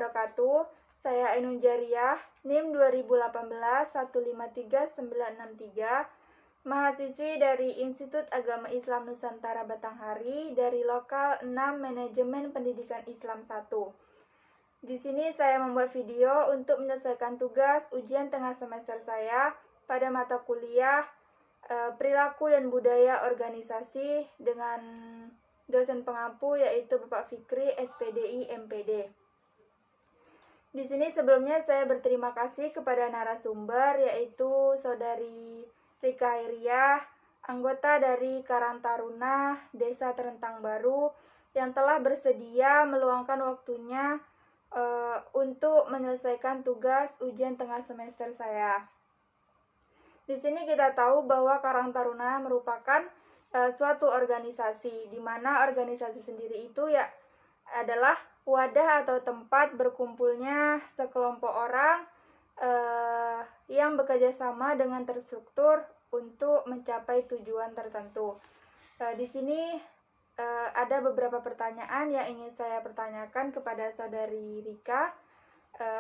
wabarakatuh. Saya Ainun Jariah, NIM 2018-153963, mahasiswi dari Institut Agama Islam Nusantara Batanghari dari Lokal 6 Manajemen Pendidikan Islam 1. Di sini saya membuat video untuk menyelesaikan tugas ujian tengah semester saya pada mata kuliah Perilaku dan Budaya Organisasi dengan dosen pengampu yaitu Bapak Fikri, SPDI, MPD. Di sini sebelumnya saya berterima kasih kepada narasumber yaitu Saudari Rika Hairiah, anggota dari Karang Taruna Desa Terentang Baru yang telah bersedia meluangkan waktunya untuk menyelesaikan tugas ujian tengah semester saya. Di sini kita tahu bahwa Karang Taruna merupakan suatu organisasi, di mana organisasi sendiri itu ya adalah wadah atau tempat berkumpulnya sekelompok orang yang bekerja sama dengan terstruktur untuk mencapai tujuan tertentu. Di sini ada beberapa pertanyaan yang ingin saya pertanyakan kepada Saudari Rika.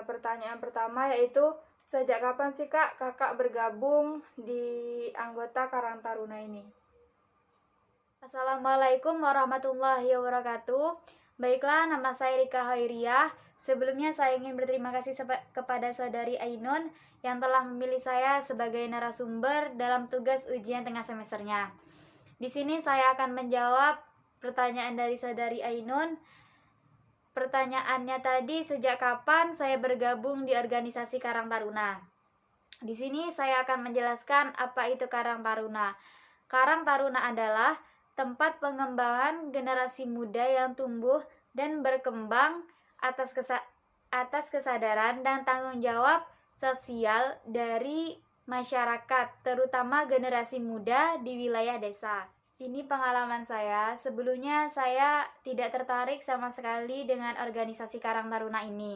Pertanyaan pertama yaitu, sejak kapan sih kakak bergabung di anggota Karang Taruna ini? Assalamualaikum warahmatullahi wabarakatuh. Baiklah, nama saya Rika Hairiah. Sebelumnya saya ingin berterima kasih kepada Saudari Ainun yang telah memilih saya sebagai narasumber dalam tugas ujian tengah semesternya. Di sini saya akan menjawab pertanyaan dari Saudari Ainun. Pertanyaannya tadi, sejak kapan saya bergabung di organisasi Karang Taruna? Di sini saya akan menjelaskan apa itu Karang Taruna. Karang Taruna adalah tempat pengembangan generasi muda yang tumbuh dan berkembang atas kesadaran dan tanggung jawab sosial dari masyarakat, terutama generasi muda di wilayah desa. Ini pengalaman saya. Sebelumnya saya tidak tertarik sama sekali dengan organisasi Karang Taruna ini.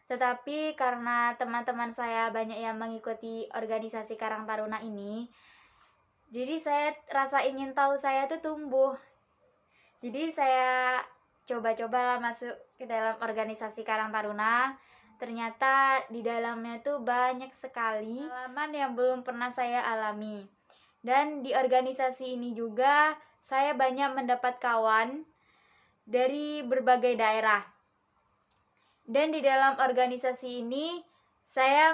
Tetapi karena teman-teman saya banyak yang mengikuti organisasi Karang Taruna ini, jadi saya rasa ingin tahu saya tuh tumbuh. Jadi saya coba-coba masuk ke dalam organisasi Karang Taruna. Ternyata di dalamnya tuh banyak sekali pengalaman yang belum pernah saya alami. Dan di organisasi ini juga saya banyak mendapat kawan dari berbagai daerah. Dan di dalam organisasi ini saya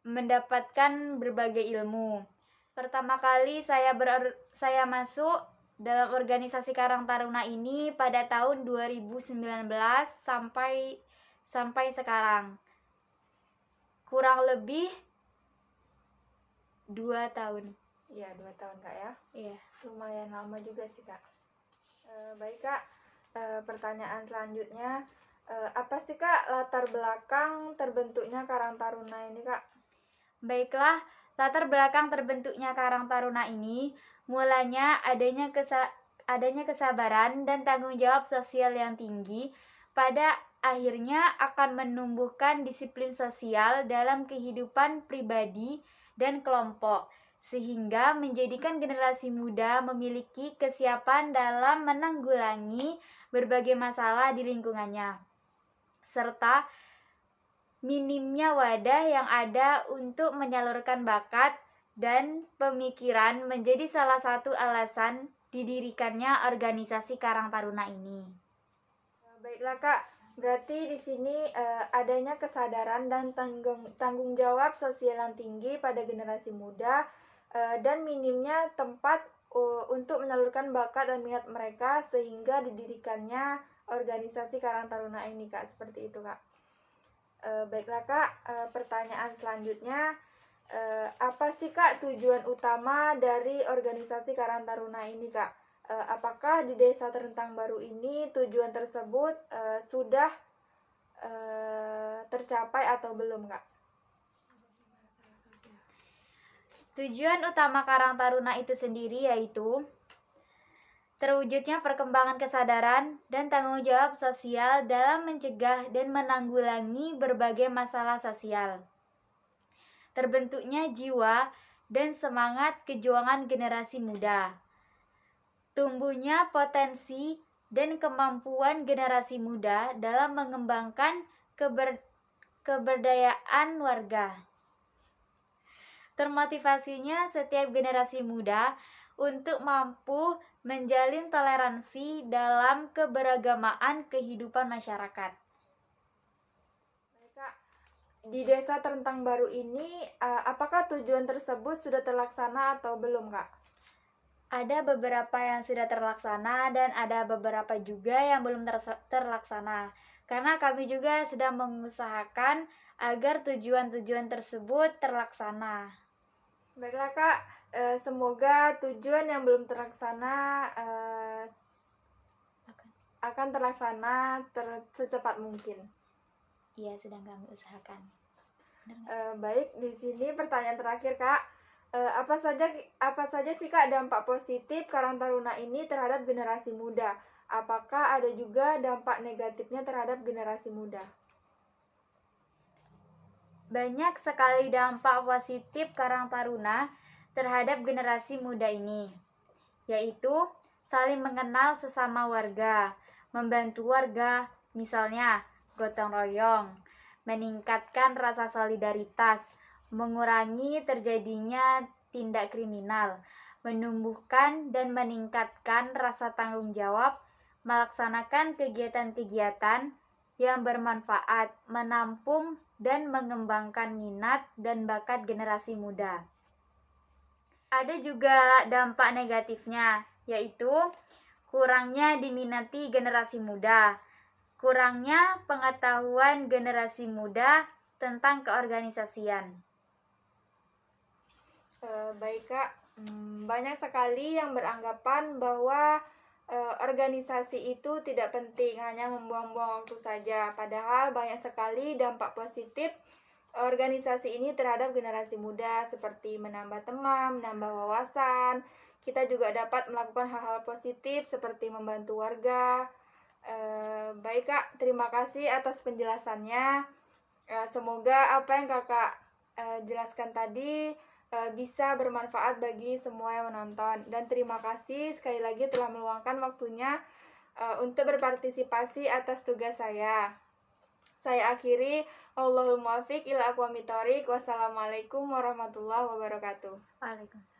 mendapatkan berbagai ilmu. Pertama kali saya masuk dalam organisasi Karang Taruna ini pada tahun 2019 sampai sekarang. Kurang lebih 2 tahun. Iya, 2 tahun Kak ya. Iya. Lumayan lama juga sih Kak. Baik Kak, pertanyaan selanjutnya, apa sih Kak latar belakang terbentuknya Karang Taruna ini Kak? Baiklah, latar belakang terbentuknya Karang Taruna ini mulanya adanya kesabaran dan tanggung jawab sosial yang tinggi, pada akhirnya akan menumbuhkan disiplin sosial dalam kehidupan pribadi dan kelompok, sehingga menjadikan generasi muda memiliki kesiapan dalam menanggulangi berbagai masalah di lingkungannya, serta minimnya wadah yang ada untuk menyalurkan bakat dan pemikiran menjadi salah satu alasan didirikannya organisasi Karang Taruna ini. Baiklah Kak, berarti di sini adanya kesadaran dan tanggung jawab sosial yang tinggi pada generasi muda dan minimnya tempat untuk menyalurkan bakat dan minat mereka sehingga didirikannya organisasi Karang Taruna ini Kak, seperti itu Kak. Baiklah Kak, pertanyaan selanjutnya, apa sih Kak tujuan utama dari organisasi Karang Taruna ini Kak? Apakah di Desa Terentang Baru ini tujuan tersebut sudah tercapai atau belum Kak? Tujuan utama Karang Taruna itu sendiri yaitu terwujudnya perkembangan kesadaran dan tanggung jawab sosial dalam mencegah dan menanggulangi berbagai masalah sosial. Terbentuknya jiwa dan semangat kejuangan generasi muda. Tumbuhnya potensi dan kemampuan generasi muda dalam mengembangkan keberdayaan warga. Termotivasinya setiap generasi muda untuk mampu menjalin toleransi dalam keberagamaan kehidupan masyarakat. Kak, di Desa Terentang Baru ini, apakah tujuan tersebut sudah terlaksana atau belum, Kak? Ada beberapa yang sudah terlaksana dan ada beberapa juga yang belum terlaksana. Karena kami juga sedang mengusahakan agar tujuan-tujuan tersebut terlaksana. Baiklah Kak, semoga tujuan yang belum terlaksana akan terlaksana secepat mungkin. Iya, sedang kami usahakan. Baik, di sini pertanyaan terakhir Kak. Apa saja sih Kak dampak positif Karang Taruna ini terhadap generasi muda? Apakah ada juga dampak negatifnya terhadap generasi muda? Banyak sekali dampak positif Karang Taruna terhadap generasi muda ini, yaitu saling mengenal sesama warga, membantu warga, misalnya gotong royong, meningkatkan rasa solidaritas, mengurangi terjadinya tindak kriminal, menumbuhkan dan meningkatkan rasa tanggung jawab, melaksanakan kegiatan-kegiatan yang bermanfaat, menampung dan mengembangkan minat dan bakat generasi muda. Ada juga dampak negatifnya, yaitu kurangnya diminati generasi muda, kurangnya pengetahuan generasi muda tentang keorganisasian. Baik Kak, banyak sekali yang beranggapan bahwa organisasi itu tidak penting, hanya membuang-buang waktu saja. Padahal banyak sekali dampak positif organisasi ini terhadap generasi muda, seperti menambah teman, menambah wawasan. Kita juga dapat melakukan hal-hal positif seperti membantu warga. Baik Kak, terima kasih atas penjelasannya. Semoga apa yang Kakak jelaskan tadi bisa bermanfaat bagi semua yang menonton, dan terima kasih sekali lagi telah meluangkan waktunya untuk berpartisipasi atas tugas saya. Saya akhiri, Allahul muwaffiq ila aqwamit thoriq. Wassalamualaikum warahmatullahi wabarakatuh. Waalaikumsalam.